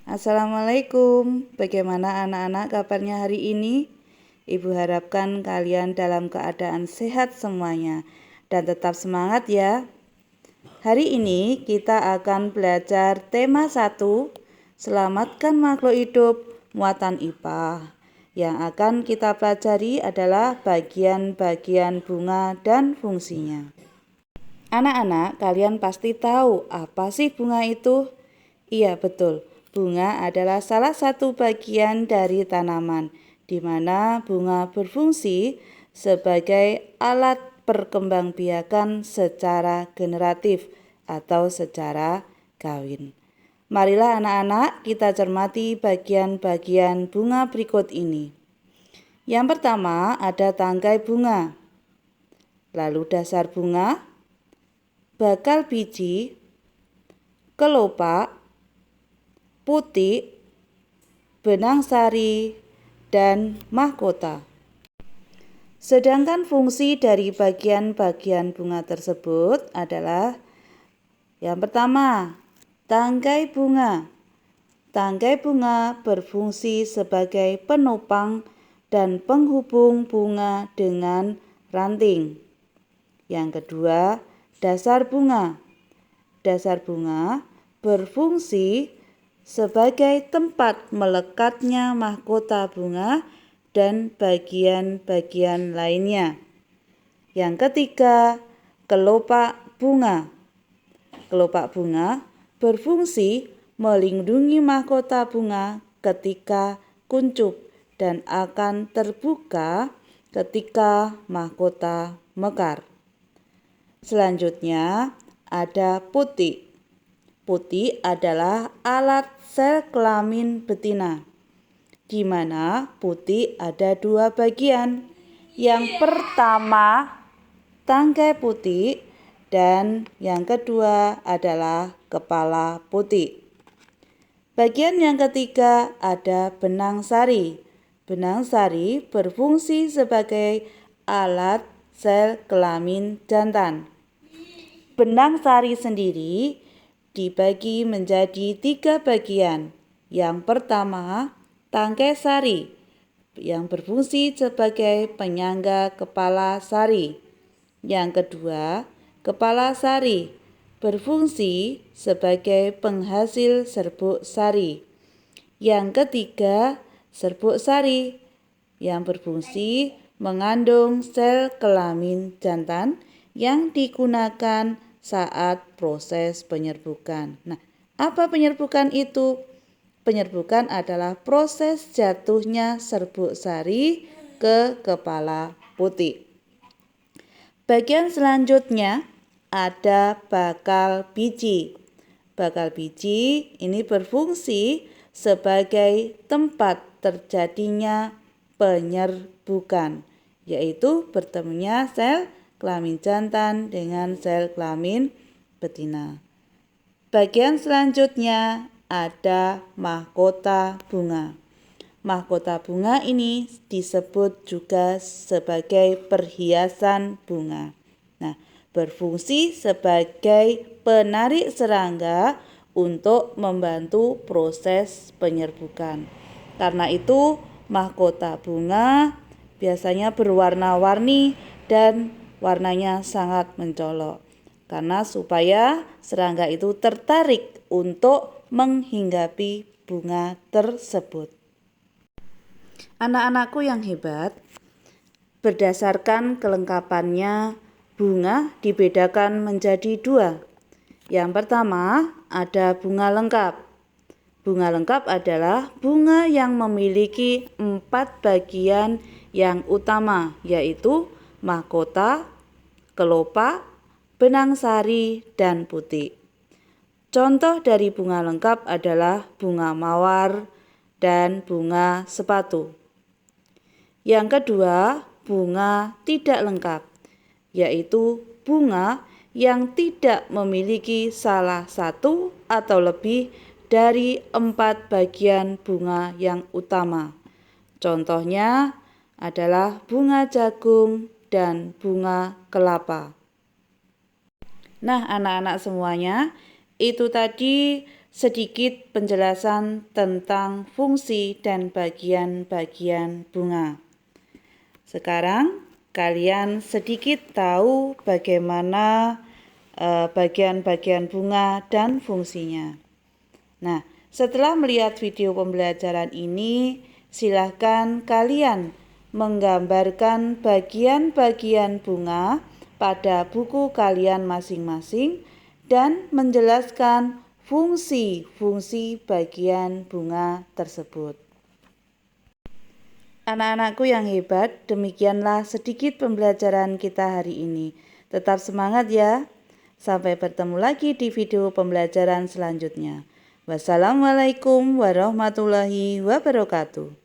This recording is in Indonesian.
Assalamualaikum, bagaimana anak-anak kabarnya hari ini? Ibu harapkan kalian dalam keadaan sehat semuanya dan tetap semangat ya. Hari ini kita akan belajar tema 1, Selamatkan Makhluk Hidup Muatan IPA. Yang akan kita pelajari adalah bagian-bagian bunga dan fungsinya. Anak-anak, kalian pasti tahu apa sih bunga itu? Iya, betul. Bunga adalah salah satu bagian dari tanaman, di mana bunga berfungsi sebagai alat perkembangbiakan secara generatif atau secara kawin. Marilah anak-anak kita cermati bagian-bagian bunga berikut ini. Yang pertama ada tangkai bunga, lalu dasar bunga, bakal biji, kelopak, putik, benang sari, dan mahkota. Sedangkan fungsi dari bagian-bagian bunga tersebut adalah yang pertama, tangkai bunga. Tangkai bunga berfungsi sebagai penopang dan penghubung bunga dengan ranting. Yang kedua, dasar bunga. Dasar bunga berfungsi sebagai tempat melekatnya mahkota bunga dan bagian-bagian lainnya. Yang ketiga, kelopak bunga. Kelopak bunga berfungsi melindungi mahkota bunga ketika kuncup dan akan terbuka ketika mahkota mekar. Selanjutnya ada putik. Putik adalah alat sel kelamin betina, di mana putik ada dua bagian. Yang pertama, tangkai putik, dan yang kedua adalah kepala putik. Bagian yang ketiga ada benang sari. Benang sari berfungsi sebagai alat sel kelamin jantan. Benang sari sendiri dibagi menjadi 3 bagian. Yang pertama, tangkai sari yang berfungsi sebagai penyangga kepala sari. Yang kedua, kepala sari berfungsi sebagai penghasil serbuk sari. Yang ketiga, serbuk sari yang berfungsi mengandung sel kelamin jantan yang digunakan saat proses penyerbukan. Nah, apa penyerbukan itu? Penyerbukan adalah proses jatuhnya serbuk sari ke kepala putik. Bagian selanjutnya ada bakal biji. Bakal biji ini berfungsi sebagai tempat terjadinya penyerbukan, yaitu bertemunya sel kelamin jantan dengan sel kelamin betina. Bagian selanjutnya ada mahkota bunga. Mahkota bunga ini disebut juga sebagai perhiasan bunga. Nah, berfungsi sebagai penarik serangga untuk membantu proses penyerbukan. Karena itu, mahkota bunga biasanya berwarna-warni dan warnanya sangat mencolok, karena supaya serangga itu tertarik untuk menghinggapi bunga tersebut. Anak-anakku yang hebat, berdasarkan kelengkapannya, bunga dibedakan menjadi 2. Yang pertama ada bunga lengkap. Bunga lengkap adalah bunga yang memiliki 4 bagian yang utama, yaitu mahkota, kelopak, benang sari, dan putik. Contoh dari bunga lengkap adalah bunga mawar dan bunga sepatu. Yang kedua, bunga tidak lengkap, yaitu bunga yang tidak memiliki salah satu atau lebih dari 4 bagian bunga yang utama. Contohnya adalah bunga jagung dan bunga kelapa. Nah, anak-anak semuanya, itu tadi sedikit penjelasan tentang fungsi dan bagian-bagian bunga. Sekarang kalian sedikit tahu bagaimana bagian-bagian bunga dan fungsinya. Nah, setelah melihat video pembelajaran ini, silahkan kalian menggambarkan bagian-bagian bunga pada buku kalian masing-masing dan menjelaskan fungsi-fungsi bagian bunga tersebut. Anak-anakku yang hebat, demikianlah sedikit pembelajaran kita hari ini. Tetap semangat ya. Sampai bertemu lagi di video pembelajaran selanjutnya. Wassalamualaikum warahmatullahi wabarakatuh.